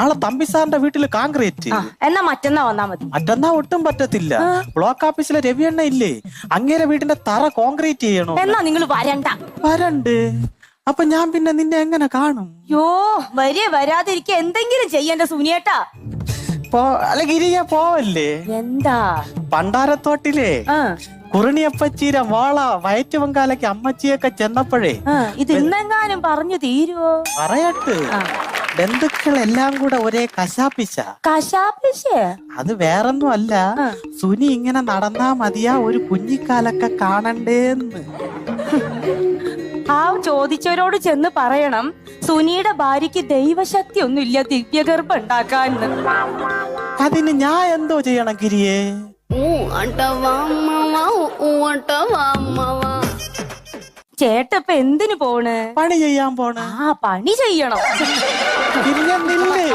ആളെ തമ്പി സാറിന്റെ വീട്ടില് കോൺക്രീറ്റ്. എന്നാ മറ്റന്നാ വന്നാ മതി. മറ്റന്നാ ഒട്ടും പറ്റത്തില്ല. ബ്ലോക്ക് ഓഫീസിലെ രവിയണ്ണ ഇല്ലേ, അങ്ങേരെ വീടിന്റെ തറ കോൺക്രീറ്റ് ചെയ്യണോ. എന്നാ നിങ്ങൾ വരണ്ട്. അപ്പൊ ഞാൻ പിന്നെ നിന്നെ എങ്ങനെ കാണും? യോ വരാതിരിക്ക എന്തെങ്കിലും ചെയ്യണ്ട സുനിയേട്ടാ. അല്ല ഗിരിയ പോവല്ലേ? എന്താ? പണ്ടാരത്തോട്ടിലെ കുറിണിയപ്പച്ചീര വാള വയറ്റ് വങ്കാലയ്ക്ക് അമ്മച്ചിയൊക്കെ ചെന്നപ്പോഴേ ഇത് ഇന്നെങ്ങാനും പറഞ്ഞു തീരുവോ? പറയട്ട്, ബന്ധുക്കളെല്ലാം കൂടെ ഒരേ കശാപ്പിശ. അത് വേറൊന്നും അല്ല, സുനി ഇങ്ങനെ നടന്നാ മതിയാ ഒരു കുഞ്ഞിക്കാലൊക്കെ കാണണ്ടേന്ന്. ആ ചോദിച്ചവരോട് ചെന്ന് പറയണം സുനിയുടെ ഭാര്യക്ക് ദൈവശക്തി ഒന്നുമില്ല ദിവ്യഗർഭം ഉണ്ടാക്കാൻ. അതിന് ഞാൻ എന്തോ ചെയ്യണം ഗിരിയേ? ചേട്ടപ്പ എന്തിനു പോണ്? പണി ചെയ്യാൻ പോണ്. പണി ചെയ്യണം. ഗിരിയ നില്ലേ.